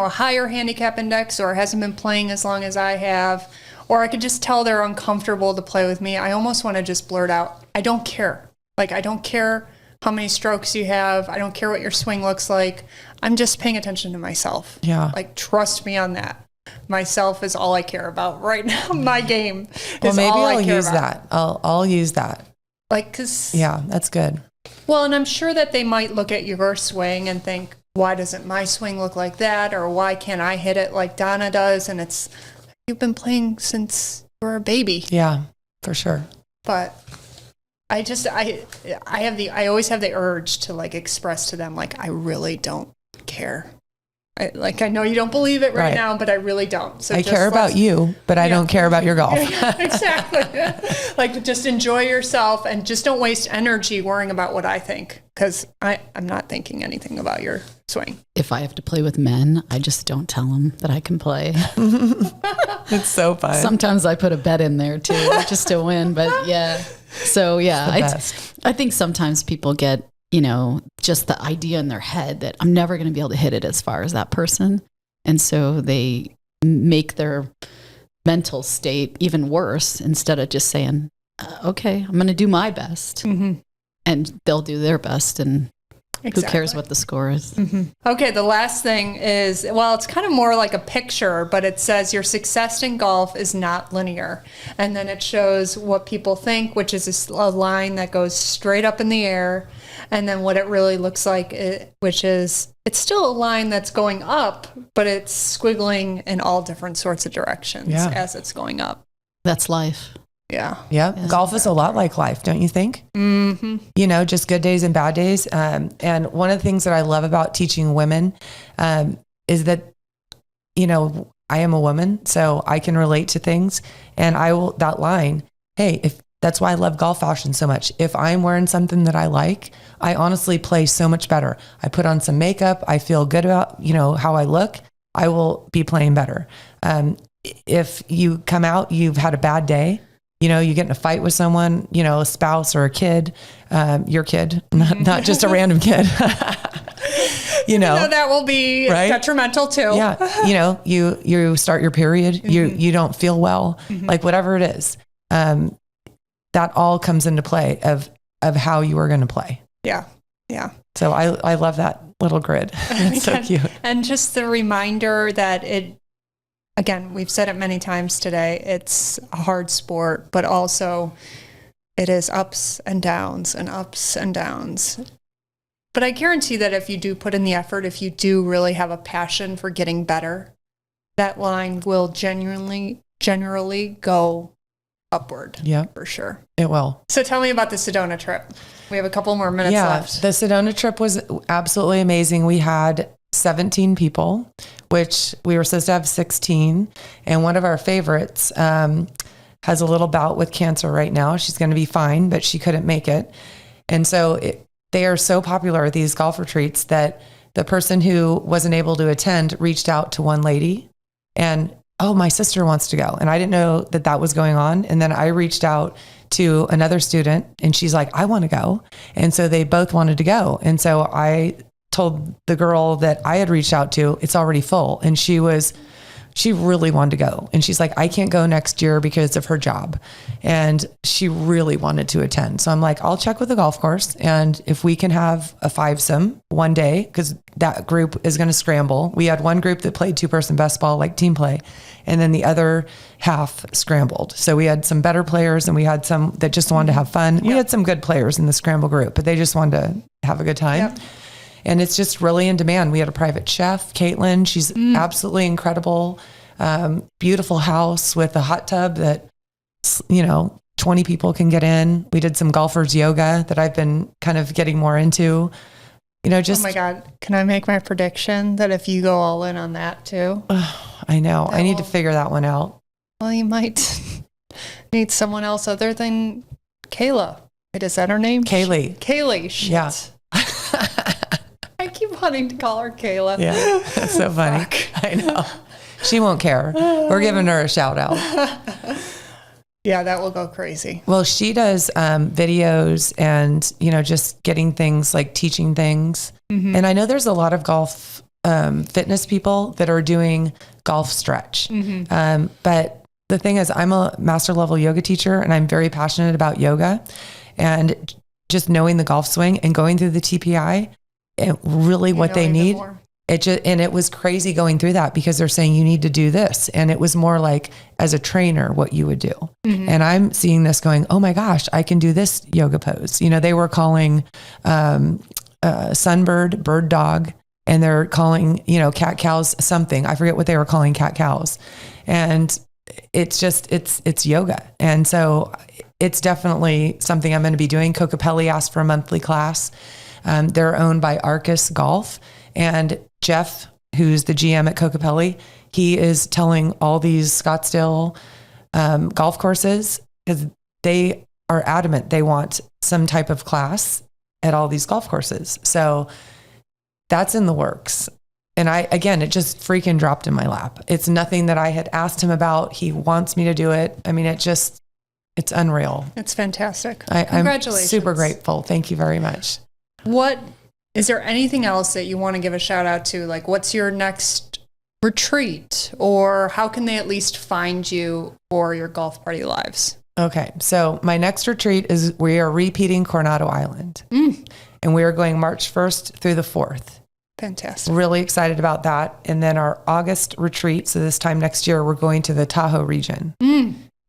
higher handicap index or hasn't been playing as long as I have, or I could just tell they're uncomfortable to play with me, I almost want to just blurt out, I don't care. Like, I don't care how many strokes you have. I don't care what your swing looks like. I'm just paying attention to myself. Yeah. Like, trust me on that. Myself is all I care about right now. My game well, is maybe all I'll I care use about. that. I'll use that. Like, cause yeah, that's good. Well, and I'm sure that they might look at your swing and think, why doesn't my swing look like that? Or why can't I hit it like Donna does? And it's, you've been playing since you were a baby. Yeah, for sure. But I always have the urge to like express to them, like, I really don't care. I know you don't believe it right now, but I really don't. So I care about you, but I don't care about your golf. Exactly. Like, just enjoy yourself and just don't waste energy worrying about what I think, because I'm not thinking anything about your swing. If I have to play with men, I just don't tell them that I can play. It's so fun. Sometimes I put a bet in there too, just to win. But yeah. So yeah, I think sometimes people get, just the idea in their head that I'm never going to be able to hit it as far as that person. And so they make their mental state even worse instead of just saying, okay, I'm going to do my best. Mm-hmm. And they'll do their best. And who cares what the score is? Mm-hmm. Okay, the last thing is, well, it's kind of more like a picture, but it says your success in golf is not linear. And then it shows what people think, which is a line that goes straight up in the air. And then what it really looks like, which is, it's still a line that's going up, but it's squiggling in all different sorts of directions as it's going up. That's life. Yeah. Golf is a lot like life, don't you think? Mm-hmm. Just good days and bad days. And one of the things that I love about teaching women is that, I am a woman, so I can relate to things. And that line, hey, that's why I love golf fashion so much. If I'm wearing something that I like, I honestly play so much better. I put on some makeup. I feel good about, how I look. I will be playing better. If you come out, you've had a bad day, you get in a fight with someone, a spouse or a kid, your kid, not just a random kid. That will be detrimental too. Yeah. You start your period, you don't feel well, like whatever it is. That all comes into play of how you are going to play. Yeah. Yeah. So I love that little grid. It's so cute. And just the reminder that again, we've said it many times today, it's a hard sport, but also it is ups and downs and ups and downs. But I guarantee that if you do put in the effort, if you do really have a passion for getting better, that line will generally go upward. Yeah, for sure. It will. So tell me about the Sedona trip. We have a couple more minutes left. The Sedona trip was absolutely amazing. We had 17 people, which we were supposed to have 16. And one of our favorites has a little bout with cancer right now. She's going to be fine, but she couldn't make it. And so they are so popular at these golf retreats that the person who wasn't able to attend reached out to one lady and, oh, my sister wants to go. And I didn't know that was going on. And then I reached out to another student, and she's like, I want to go. And so they both wanted to go. And so I told the girl that I had reached out to, it's already full. And she really wanted to go. And she's like, I can't go next year because of her job. And she really wanted to attend. So I'm like, I'll check with the golf course. And if we can have a 5-some one day, because that group is going to scramble. We had one group that played 2-person best ball, like team play. And then the other half scrambled. So we had some better players and we had some that just wanted to have fun. Yep. We had some good players in the scramble group, but they just wanted to have a good time. Yep. And it's just really in demand. We had a private chef, Caitlin. She's absolutely incredible. Beautiful house with a hot tub that, 20 people can get in. We did some golfers yoga that I've been kind of getting more into. Oh my God. Can I make my prediction that if you go all in on that too? I know. I need to figure that one out. Well, you might need someone else other than Kayla. Wait, is that her name? Kaylee. Shit. Yeah. I keep wanting to call her Kayla. Yeah. That's so funny. I know. She won't care. We're giving her a shout out. Yeah, that will go crazy. Well, she does videos and, just getting things like teaching things. Mm-hmm. And I know there's a lot of golf fitness people that are doing golf stretch. Mm-hmm. But the thing is, I'm a master level yoga teacher and I'm very passionate about yoga, and just knowing the golf swing and going through the TPI and really what they need. It was crazy going through that because they're saying you need to do this. And it was more like as a trainer, what you would do. Mm-hmm. And I'm seeing this going, oh my gosh, I can do this yoga pose. They were calling sunbird, bird dog, and they're calling, cat cows something. I forget what they were calling cat cows. And it's just, it's yoga. And so it's definitely something I'm going to be doing. Kokopelli asked for a monthly class. They're owned by Arcus Golf, and Jeff, who's the GM at Kokopelli, he is telling all these Scottsdale golf courses, because they are adamant they want some type of class at all these golf courses. So that's in the works. And it just freaking dropped in my lap. It's nothing that I had asked him about. He wants me to do it. I mean, it's unreal. It's fantastic. Congratulations. I'm super grateful. Thank you very much. Is there anything else that you want to give a shout out to? Like, what's your next retreat, or how can they at least find you for your golf party lives? Okay. So my next retreat is, we are repeating Coronado Island, and we are going March 1st through the 4th. Fantastic. Really excited about that. And then our August retreat. So this time next year, we're going to the Tahoe region,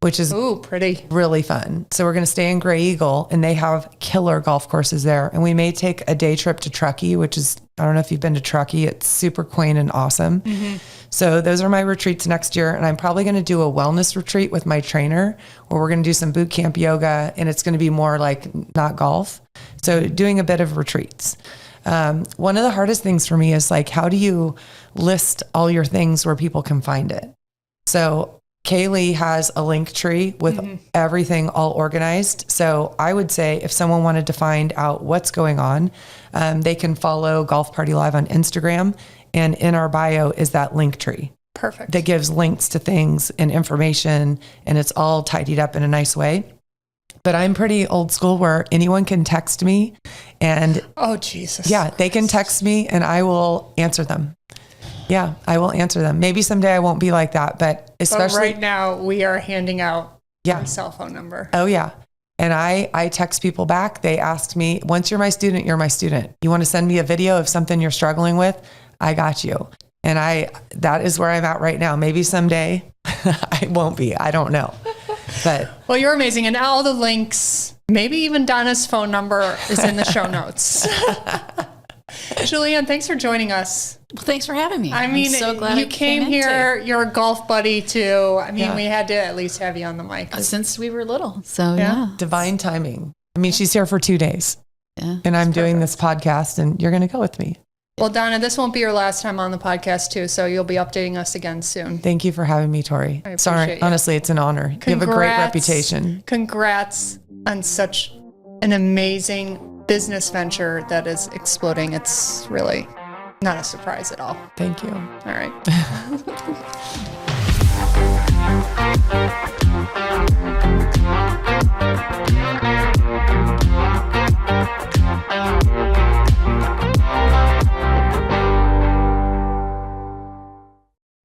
which is pretty, really fun. So we're going to stay in Gray Eagle, and they have killer golf courses there. And we may take a day trip to Truckee, which is, I don't know if you've been to Truckee. It's super quaint and awesome. Mm-hmm. So those are my retreats next year. And I'm probably going to do a wellness retreat with my trainer, where we're going to do some boot camp yoga, and it's going to be more like not golf. So doing a bit of retreats. One of the hardest things for me is like, how do you list all your things where people can find it? So Kaylee has a link tree with everything all organized. So I would say if someone wanted to find out what's going on, they can follow Golf Party Live on Instagram. And in our bio is that link tree. Perfect. That gives links to things and information, and it's all tidied up in a nice way. But I'm pretty old school, where anyone can text me, and oh, Jesus. Yeah, they can text me and I will answer them. Yeah, I will answer them. Maybe someday I won't be like that, but especially right now we are handing out my cell phone number. Oh yeah. And I text people back. They ask me, once you're my student, you're my student. You want to send me a video of something you're struggling with? I got you. And that is where I'm at right now. Maybe someday I won't be. I don't know. But well, you're amazing. And all the links, maybe even Donna's phone number, is in the show notes. Julianne, thanks for joining us. Well, thanks for having me. I mean, I'm so glad you came here. You're a golf buddy too. I mean, we had to at least have you on the mic. Since we were little. So yeah. Divine timing. I mean, she's here for 2 days. Yeah. And I'm doing this podcast, and you're going to go with me. Well, Donna, this won't be your last time on the podcast too, so you'll be updating us again soon. Thank you for having me, Tori. Sorry, honestly, it's an honor. You have a great reputation. Congrats on such an amazing business venture that is exploding. It's really not a surprise at all. Thank you. All right.